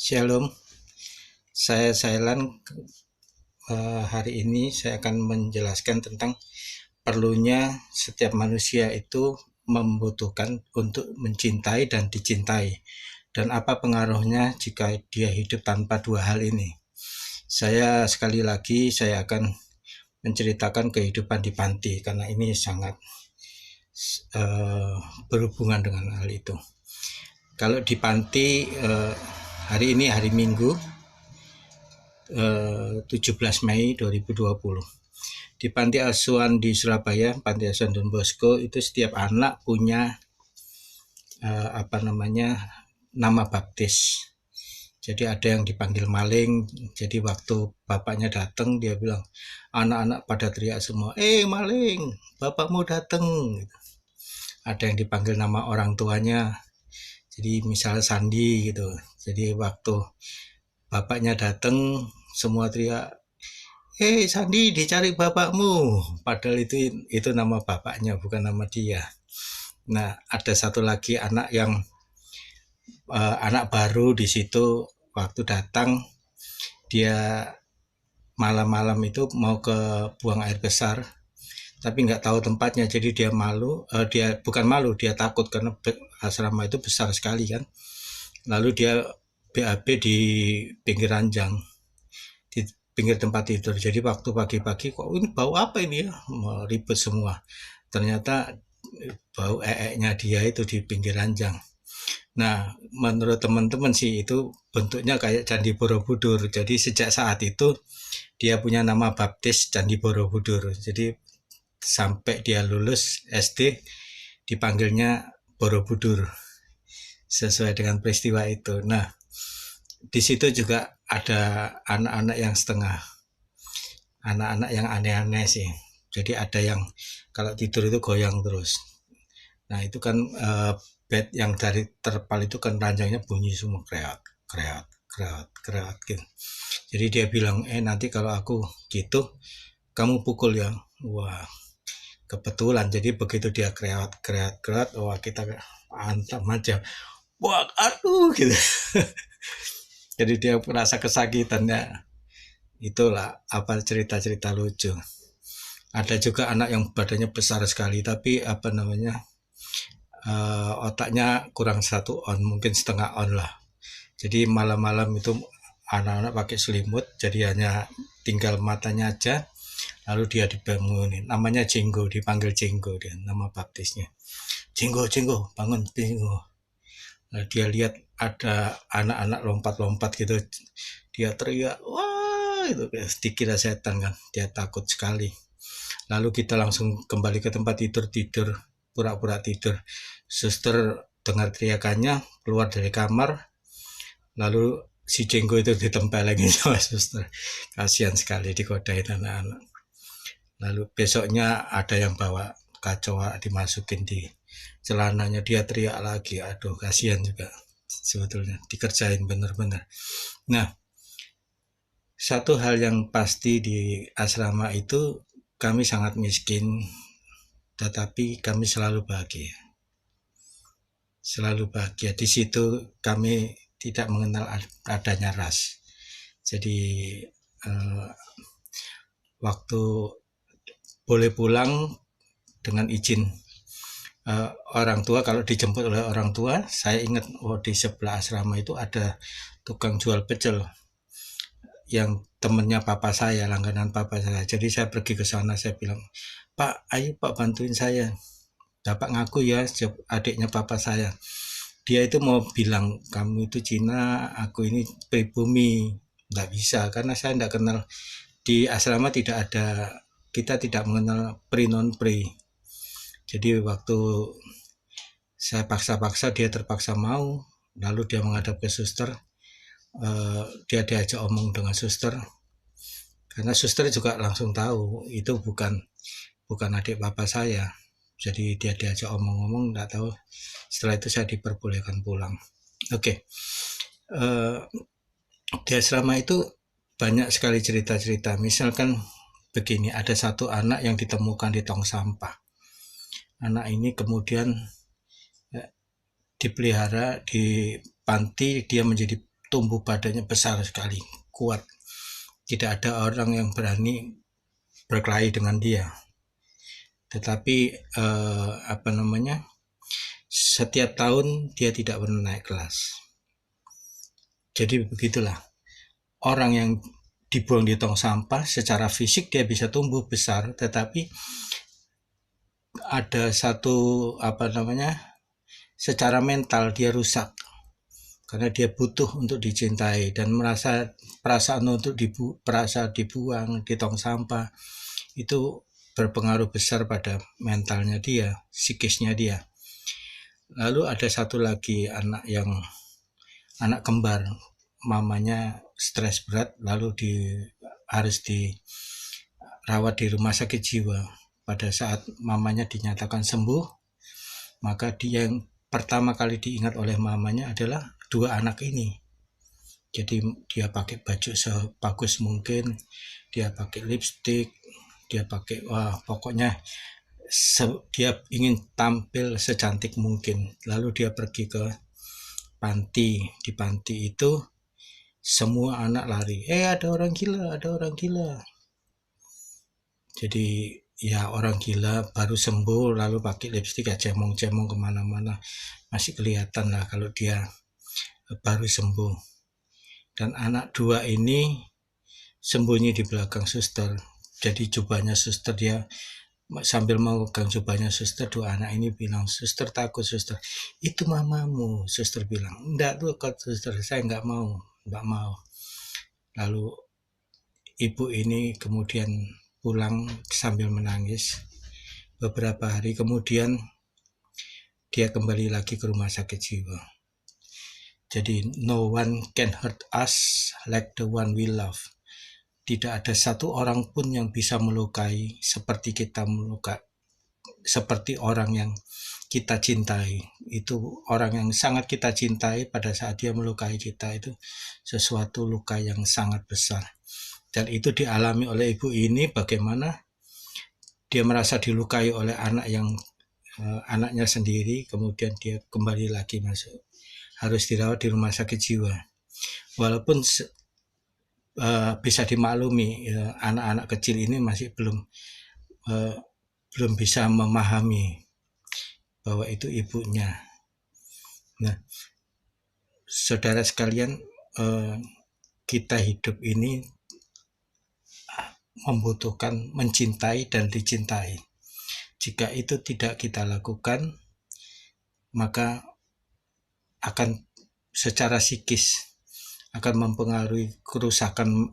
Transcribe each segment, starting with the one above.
Shalom, saya Sailan. Hari ini saya akan menjelaskan tentang perlunya setiap manusia itu membutuhkan untuk mencintai dan dicintai, dan apa pengaruhnya jika dia hidup tanpa dua hal ini. Sekali lagi saya akan menceritakan kehidupan di panti karena ini sangat berhubungan dengan hal itu. Kalau di panti hari ini hari Minggu 17 Mei 2020 di panti asuhan di Surabaya, panti asuhan Don Bosco, itu setiap anak punya nama baptis. Jadi ada yang dipanggil maling. Jadi waktu bapaknya datang, dia bilang, anak-anak pada teriak semua, maling, bapakmu datang. Ada yang dipanggil nama orang tuanya, jadi misalnya Sandi gitu. Jadi waktu bapaknya datang, semua teriak, Sandi, dicari bapakmu. Padahal itu nama bapaknya, bukan nama dia. Nah, ada satu lagi anak baru di situ. Waktu datang, dia malam-malam itu mau ke buang air besar, tapi nggak tahu tempatnya. Jadi dia malu. Dia bukan malu, dia takut karena asrama itu besar sekali kan. Lalu dia BAB di pinggir ranjang, di pinggir tempat tidur. Jadi waktu pagi-pagi, kok ini bau apa ini ya, ribet semua. Ternyata bau nya dia itu di pinggir ranjang. Nah, menurut teman-teman sih itu bentuknya kayak Candi Borobudur. Jadi sejak saat itu dia punya nama baptis Candi Borobudur. Jadi sampai dia lulus SD dipanggilnya Borobudur sesuai dengan peristiwa itu. Nah, di situ juga ada anak-anak yang aneh-aneh sih. Jadi ada yang kalau tidur itu goyang terus. Nah, itu kan bed yang dari terpal itu kan ranjangnya bunyi semua, kreat kreat kreat kreat gitu. Jadi dia bilang, nanti kalau aku gitu kamu pukul ya. Wah, kebetulan. Jadi begitu dia kreat kreat kreat, wah kita antam aja. Wah, aduh gitu. Jadi dia merasa kesakitan ya. Itulah apa cerita-cerita lucu. Ada juga anak yang badannya besar sekali, tapi otaknya kurang 1 on, mungkin setengah on lah. Jadi malam-malam itu anak-anak pakai selimut, jadi hanya tinggal matanya aja, lalu dia dibangunin. Namanya Jenggo, dipanggil Jenggo, dia nama baptisnya. Jenggo, Jenggo, bangun Jenggo. Nah, dia lihat ada anak-anak lompat-lompat gitu, dia teriak, wah, itu dikira setan kan, dia takut sekali. Lalu kita langsung kembali ke tempat tidur, pura-pura tidur. Suster dengar teriakannya, keluar dari kamar, lalu si Jenggo itu ditempelin sama suster. Kasihan sekali dikodain anak-anak. Lalu besoknya ada yang bawa kacoa dimasukin di celananya, dia teriak lagi. Aduh, kasihan juga sebetulnya, dikerjain bener-bener. Nah, satu hal yang pasti di asrama itu, kami sangat miskin, tetapi kami selalu bahagia. Selalu bahagia. Di situ kami tidak mengenal adanya ras. Jadi waktu boleh pulang dengan izin orang tua, kalau dijemput oleh orang tua, saya ingat di sebelah asrama itu ada tukang jual pecel yang temennya papa saya, langganan papa saya. Jadi saya pergi ke sana, saya bilang, Pak, ayo Pak bantuin saya. Bapak ngaku ya, adiknya papa saya. Dia itu mau bilang, kamu itu Cina, aku ini pribumi. Nggak bisa, karena saya nggak kenal. Di asrama tidak ada, kita tidak mengenal pri non pri. Jadi waktu saya paksa-paksa, dia terpaksa mau. Lalu dia menghadap ke suster. Dia diajak omong dengan suster. Karena suster juga langsung tahu itu bukan adik bapak saya. Jadi dia diajak omong-omong, nggak tahu. Setelah itu saya diperbolehkan pulang. Oke. Di asrama itu banyak sekali cerita-cerita. Misalkan begini, ada satu anak yang ditemukan di tong sampah. Anak ini kemudian dipelihara di panti, dia menjadi tumbuh badannya besar sekali, kuat. Tidak ada orang yang berani berkelahi dengan dia. Tetapi setiap tahun dia tidak pernah naik kelas. Jadi begitulah, orang yang dibuang di tong sampah secara fisik dia bisa tumbuh besar, tetapi ada satu secara mental dia rusak karena dia butuh untuk dicintai dan merasa perasaan untuk dibuang di tong sampah itu berpengaruh besar pada mentalnya dia, psikisnya dia. Lalu ada satu lagi anak kembar, mamanya stres berat lalu harus dirawat di rumah sakit jiwa. Pada saat mamanya dinyatakan sembuh, maka dia yang pertama kali diingat oleh mamanya adalah dua anak ini. Jadi dia pakai baju sebagus mungkin, dia pakai lipstik, dia pakai pokoknya dia ingin tampil secantik mungkin. Lalu dia pergi ke panti. Di panti itu semua anak lari, ada orang gila. Jadi ya orang gila baru sembuh lalu pakai lipstik ya cemong-cemong kemana-mana, masih kelihatan lah kalau dia baru sembuh. Dan anak dua ini sembunyi di belakang suster. Jadi jubahnya suster, dia sambil memegang jubahnya suster, dua anak ini bilang, suster takut suster, itu mamamu. Suster bilang, enggak tuh suster, saya enggak mau. Lalu ibu ini kemudian pulang sambil menangis. Beberapa hari kemudian dia kembali lagi ke rumah sakit jiwa. Jadi no one can hurt us like the one we love. Tidak ada satu orang pun yang bisa melukai seperti kita melukai, seperti orang yang kita cintai. Itu orang yang sangat kita cintai, pada saat dia melukai kita itu sesuatu luka yang sangat besar. Dan itu dialami oleh ibu ini, bagaimana dia merasa dilukai oleh anaknya sendiri, kemudian dia kembali lagi masuk, harus dirawat di rumah sakit jiwa. Walaupun bisa dimaklumi, anak-anak kecil ini masih belum bisa memahami bahwa itu ibunya. Nah, saudara sekalian, kita hidup ini membutuhkan mencintai dan dicintai. Jika itu tidak kita lakukan, maka akan secara psikis akan mempengaruhi kerusakan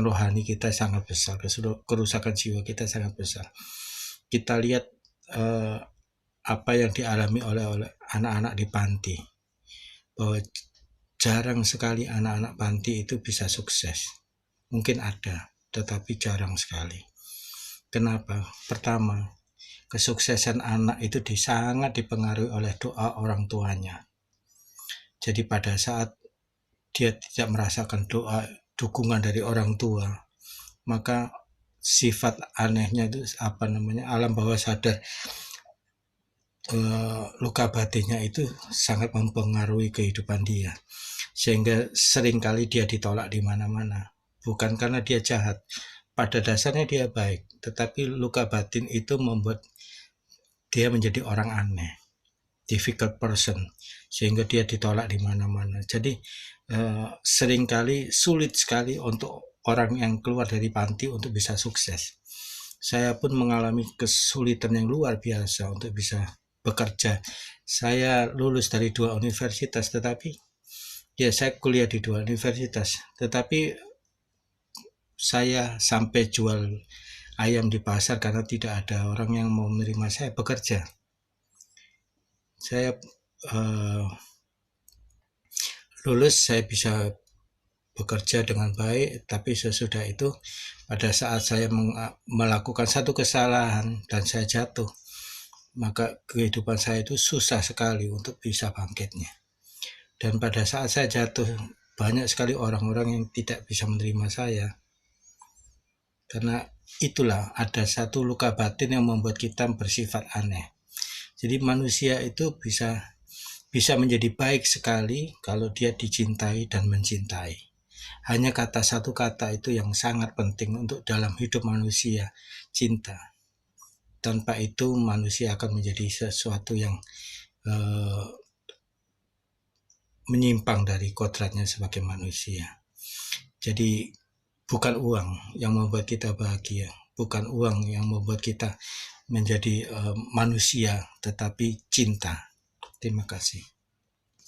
rohani kita sangat besar, kerusakan jiwa kita sangat besar. Kita lihat apa yang dialami oleh anak-anak di panti, bahwa jarang sekali anak-anak panti itu bisa sukses. Mungkin ada, tetapi jarang sekali. Kenapa? Pertama, kesuksesan anak itu sangat dipengaruhi oleh doa orang tuanya. Jadi pada saat dia tidak merasakan dukungan dari orang tua, maka sifat anehnya itu alam bawah sadar, luka batinnya itu sangat mempengaruhi kehidupan dia, sehingga seringkali dia ditolak di mana-mana. Bukan karena dia jahat, pada dasarnya dia baik, tetapi luka batin itu membuat dia menjadi orang aneh, difficult person, sehingga dia ditolak di mana-mana. Jadi seringkali sulit sekali untuk orang yang keluar dari panti untuk bisa sukses. Saya pun mengalami kesulitan yang luar biasa untuk bisa bekerja. Saya lulus dari 2 universitas, tetapi saya kuliah di 2 universitas, tetapi saya sampai jual ayam di pasar karena tidak ada orang yang mau menerima saya bekerja. Saya lulus, saya bisa bekerja dengan baik, tapi sesudah itu pada saat saya melakukan satu kesalahan dan saya jatuh, maka kehidupan saya itu susah sekali untuk bisa bangkitnya. Dan pada saat saya jatuh, banyak sekali orang-orang yang tidak bisa menerima saya, karena itulah ada satu luka batin yang membuat kita bersifat aneh. Jadi manusia itu bisa bisa menjadi baik sekali kalau dia dicintai dan mencintai. Hanya satu kata itu yang sangat penting untuk dalam hidup manusia, cinta. Tanpa itu manusia akan menjadi sesuatu yang eh, menyimpang dari kodratnya sebagai manusia. Jadi bukan uang yang membuat kita bahagia, bukan uang yang membuat kita menjadi manusia, tetapi cinta. Terima kasih.